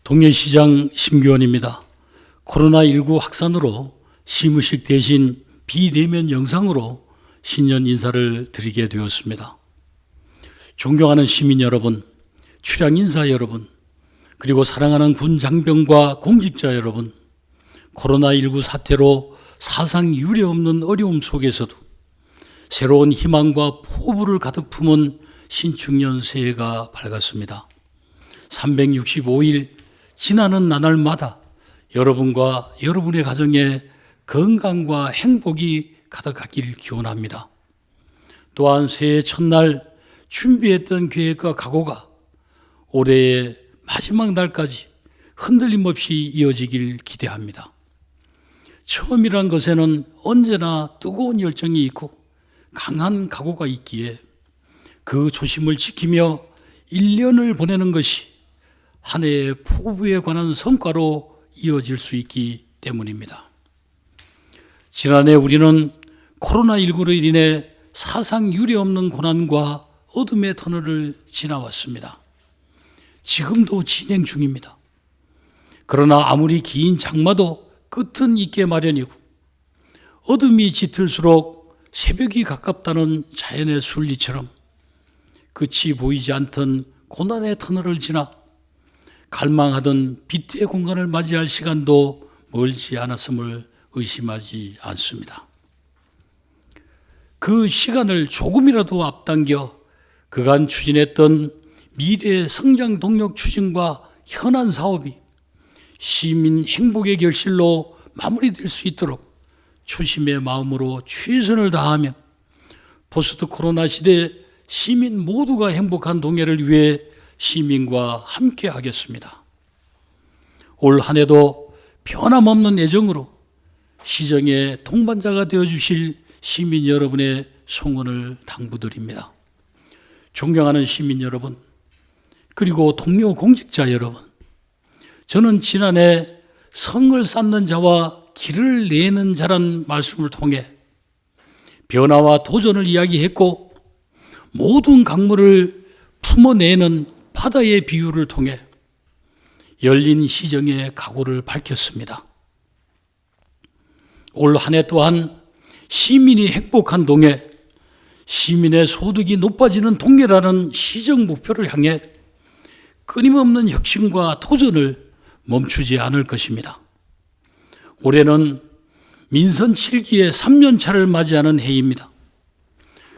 동해시장 심교원입니다. 코로나19 확산으로 시무식 대신 비대면 영상으로 신년 인사를 드리게 되었습니다. 존경하는 시민 여러분, 출향 인사 여러분, 그리고 사랑하는 군 장병과 공직자 여러분, 코로나19 사태로 사상 유례 없는 어려움 속에서도 새로운 희망과 포부를 가득 품은 신축년 새해가 밝았습니다. 365일 지나는 나날마다 여러분과 여러분의 가정에 건강과 행복이 가득하길 기원합니다. 또한 새해 첫날 준비했던 계획과 각오가 올해의 마지막 날까지 흔들림 없이 이어지길 기대합니다. 처음이란 것에는 언제나 뜨거운 열정이 있고 강한 각오가 있기에 그 초심을 지키며 1년을 보내는 것이 한 해의 포부에 관한 성과로 이어질 수 있기 때문입니다. 지난해 우리는 코로나19로 인해 사상 유례 없는 고난과 어둠의 터널을 지나왔습니다. 지금도 진행 중입니다. 그러나 아무리 긴 장마도 끝은 있게 마련이고 어둠이 짙을수록 새벽이 가깝다는 자연의 순리처럼 끝이 보이지 않던 고난의 터널을 지나 갈망하던 빛의 공간을 맞이할 시간도 멀지 않았음을 의심하지 않습니다. 그 시간을 조금이라도 앞당겨 그간 추진했던 미래 성장 동력 추진과 현안 사업이 시민 행복의 결실로 마무리될 수 있도록 초심의 마음으로 최선을 다하며 포스트 코로나 시대 시민 모두가 행복한 동해를 위해 시민과 함께 하겠습니다. 올 한 해도 변함없는 애정으로 시정의 동반자가 되어주실 시민 여러분의 성원을 당부드립니다. 존경하는 시민 여러분, 그리고 동료 공직자 여러분, 저는 지난해 성을 쌓는 자와 길을 내는 자란 말씀을 통해 변화와 도전을 이야기했고 모든 강물을 품어내는 바다의 비유를 통해 열린 시정의 각오를 밝혔습니다. 올 한 해 또한 시민이 행복한 동해, 시민의 소득이 높아지는 동해라는 시정 목표를 향해 끊임없는 혁신과 도전을 멈추지 않을 것입니다. 올해는 민선 7기의 3년차를 맞이하는 해입니다.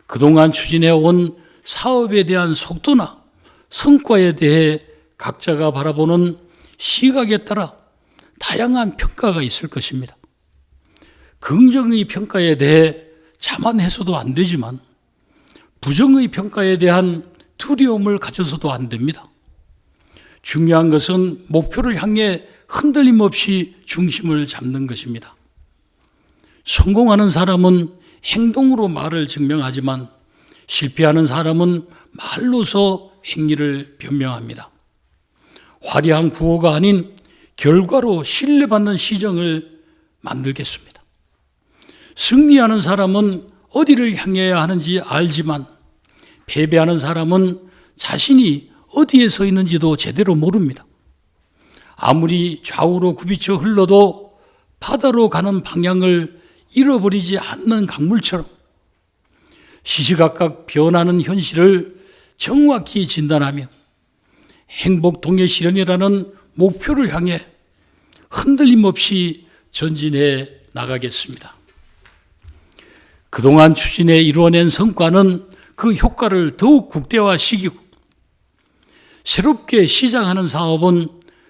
그동안 추진해온 사업에 대한 속도나 성과에 대해 각자가 바라보는 시각에 따라 다양한 평가가 있을 것입니다. 긍정의 평가에 대해 자만해서도 안 되지만 부정의 평가에 대한 두려움을 가져서도 안 됩니다. 중요한 것은 목표를 향해 흔들림 없이 중심을 잡는 것입니다. 성공하는 사람은 행동으로 말을 증명하지만 실패하는 사람은 말로서 행위를 변명합니다. 화려한 구호가 아닌 결과로 신뢰받는 시정을 만들겠습니다. 승리하는 사람은 어디를 향해야 하는지 알지만 패배하는 사람은 자신이 어디에 서 있는지도 제대로 모릅니다. 아무리 좌우로 굽이쳐 흘러도 바다로 가는 방향을 잃어버리지 않는 강물처럼 시시각각 변하는 현실을 정확히 진단하며 행복 동해 실현이라는 목표를 향해 흔들림 없이 전진해 나가겠습니다. 그동안 추진해 이루어낸 성과는 그 효과를 더욱 극대화시키고 새롭게 시작하는 사업은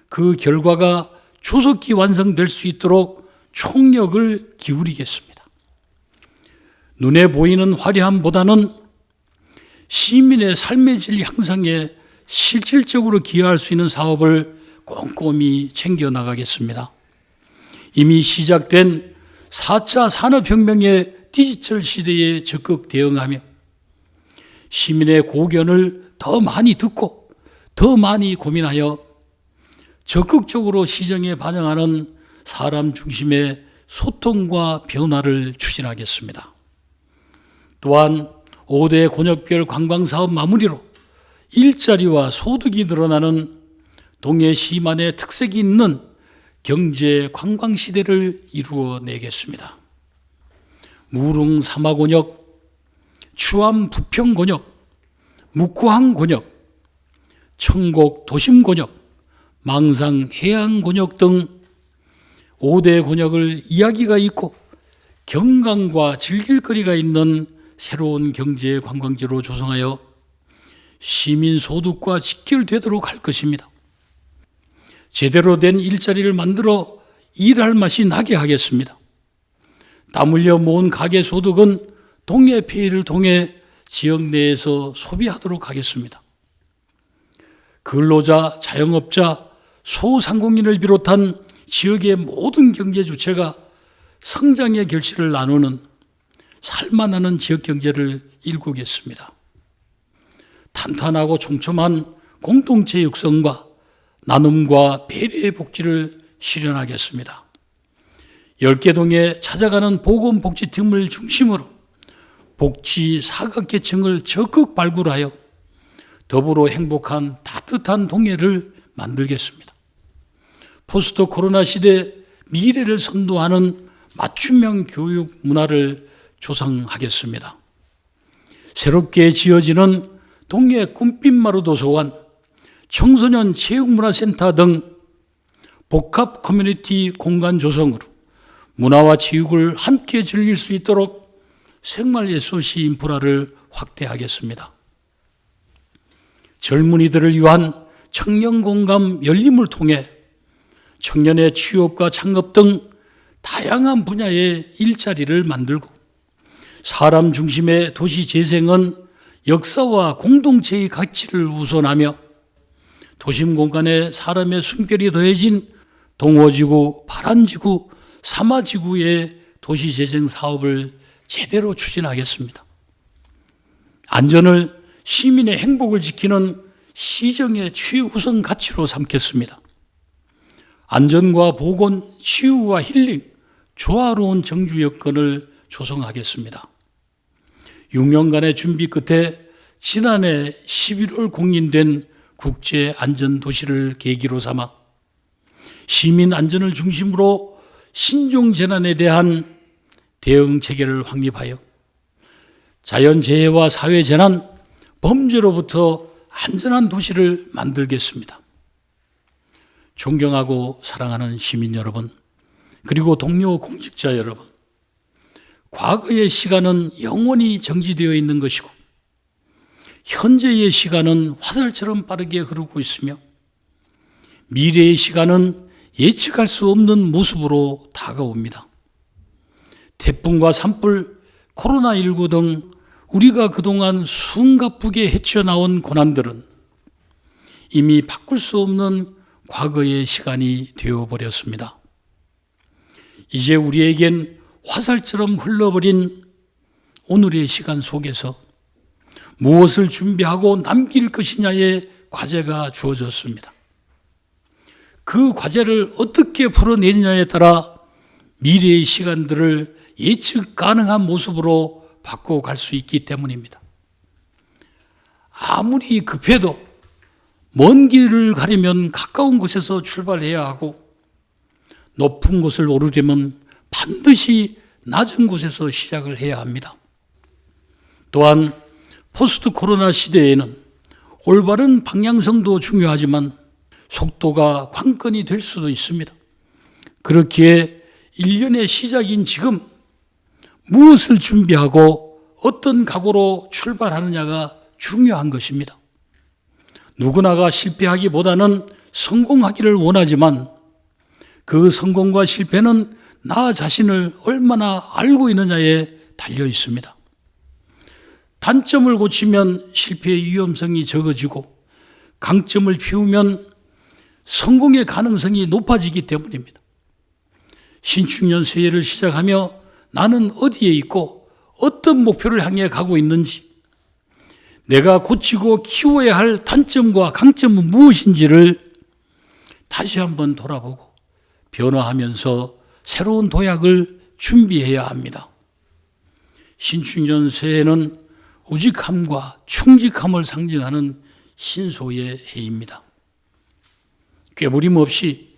그 결과가 조속히 완성될 수 있도록 총력을 기울이겠습니다. 눈에 보이는 화려함보다는 시민의 삶의 질 향상에 실질적으로 기여할 수 있는 사업을 꼼꼼히 챙겨나가겠습니다. 이미 시작된 4차 산업혁명의 디지털 시대에 적극 대응하며 시민의 고견을 더 많이 듣고 더 많이 고민하여 적극적으로 시정에 반영하는 사람 중심의 소통과 변화를 추진하겠습니다. 또한 5대 권역별 관광사업 마무리로 일자리와 소득이 늘어나는 동해시만의 특색이 있는 경제 관광 시대를 이루어내겠습니다. 무릉 사마곤역, 추암 부평곤역, 묵구항곤역, 청곡 도심곤역, 망상 해양곤역 등 5대 곤역을 이야기가 있고 경강과 즐길거리가 있는 새로운 경제 관광지로 조성하여 시민 소득과 직결되도록 할 것입니다. 제대로 된 일자리를 만들어 일할 맛이 나게 하겠습니다. 땀 흘려 모은 가계 소득은 동해페이를 통해 지역 내에서 소비하도록 하겠습니다. 근로자, 자영업자, 소상공인을 비롯한 지역의 모든 경제 주체가 성장의 결실을 나누는 살만하는 지역 경제를 일구겠습니다. 탄탄하고 촘촘한 공동체 육성과 나눔과 배려의 복지를 실현하겠습니다. 10개 동에 찾아가는 보건복지팀을 중심으로 복지 사각계층을 적극 발굴하여 더불어 행복한 따뜻한 동해를 만들겠습니다. 포스트 코로나 시대 미래를 선도하는 맞춤형 교육 문화를 조성하겠습니다. 새롭게 지어지는 동해 꿈빛마루 도서관, 청소년 체육문화센터 등 복합 커뮤니티 공간 조성으로 문화와 체육을 함께 즐길 수 있도록 생활 SOC 인프라를 확대하겠습니다. 젊은이들을 위한 청년 공감 열림을 통해 청년의 취업과 창업 등 다양한 분야의 일자리를 만들고 사람 중심의 도시 재생은 역사와 공동체의 가치를 우선하며 도심 공간에 사람의 숨결이 더해진 동호지구, 파란지구, 사마지구의 도시재생 사업을 제대로 추진하겠습니다. 안전을 시민의 행복을 지키는 시정의 최우선 가치로 삼겠습니다. 안전과 보건, 치유와 힐링, 조화로운 정주 여건을 조성하겠습니다. 6년간의 준비 끝에 지난해 11월 공인된 국제안전도시를 계기로 삼아 시민 안전을 중심으로 신종재난에 대한 대응 체계를 확립하여 자연재해와 사회재난, 범죄로부터 안전한 도시를 만들겠습니다. 존경하고 사랑하는 시민 여러분, 그리고 동료 공직자 여러분, 과거의 시간은 영원히 정지되어 있는 것이고 현재의 시간은 화살처럼 빠르게 흐르고 있으며 미래의 시간은 예측할 수 없는 모습으로 다가옵니다. 태풍과 산불, 코로나19 등 우리가 그동안 숨가쁘게 헤쳐나온 고난들은 이미 바꿀 수 없는 과거의 시간이 되어버렸습니다. 이제 우리에겐 화살처럼 흘러버린 오늘의 시간 속에서 무엇을 준비하고 남길 것이냐의 과제가 주어졌습니다. 그 과제를 어떻게 풀어내느냐에 따라 미래의 시간들을 예측 가능한 모습으로 바꿔갈 수 있기 때문입니다. 아무리 급해도 먼 길을 가려면 가까운 곳에서 출발해야 하고 높은 곳을 오르려면 반드시 낮은 곳에서 시작을 해야 합니다. 또한 포스트 코로나 시대에는 올바른 방향성도 중요하지만 속도가 관건이 될 수도 있습니다. 그렇기에 1년의 시작인 지금 무엇을 준비하고 어떤 각오로 출발하느냐가 중요한 것입니다. 누구나가 실패하기보다는 성공하기를 원하지만 그 성공과 실패는 나 자신을 얼마나 알고 있느냐에 달려 있습니다. 단점을 고치면 실패의 위험성이 적어지고 강점을 피우면 성공의 가능성이 높아지기 때문입니다. 신축년 새해를 시작하며 나는 어디에 있고 어떤 목표를 향해 가고 있는지, 내가 고치고 키워야 할 단점과 강점은 무엇인지를 다시 한번 돌아보고 변화하면서 새로운 도약을 준비해야 합니다. 신축년 새해는 우직함과 충직함을 상징하는 신소의 해입니다. 꾀부림 없이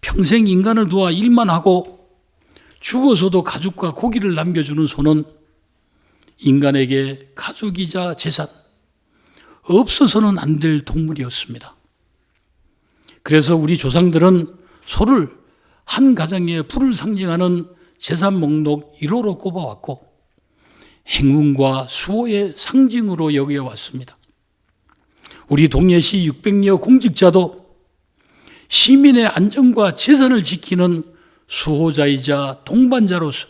평생 인간을 도와 일만 하고 죽어서도 가족과 고기를 남겨주는 소는 인간에게 가족이자 재산, 없어서는 안 될 동물이었습니다. 그래서 우리 조상들은 소를 한 가정의 부를 상징하는 재산 목록 1호로 꼽아왔고 행운과 수호의 상징으로 여겨왔습니다. 우리 동해시 600여 공직자도 시민의 안전과 재산을 지키는 수호자이자 동반자로서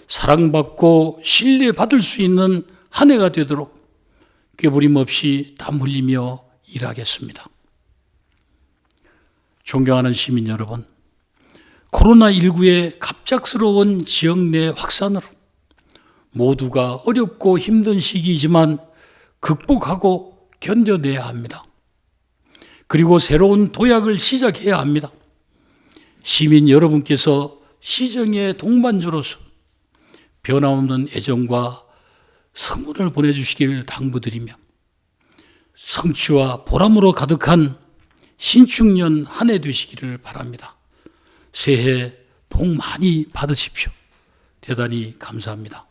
사랑받고 신뢰받을 수 있는 한 해가 되도록 꾀부림 없이 땀 흘리며 일하겠습니다. 존경하는 시민 여러분, 코로나19의 갑작스러운 지역 내 확산으로 모두가 어렵고 힘든 시기이지만 극복하고 견뎌내야 합니다. 그리고 새로운 도약을 시작해야 합니다. 시민 여러분께서 시정의 동반자로서 변함없는 애정과 성원을 보내주시길 당부드리며 성취와 보람으로 가득한 신축년 한 해 되시기를 바랍니다. 새해 복 많이 받으십시오. 대단히 감사합니다.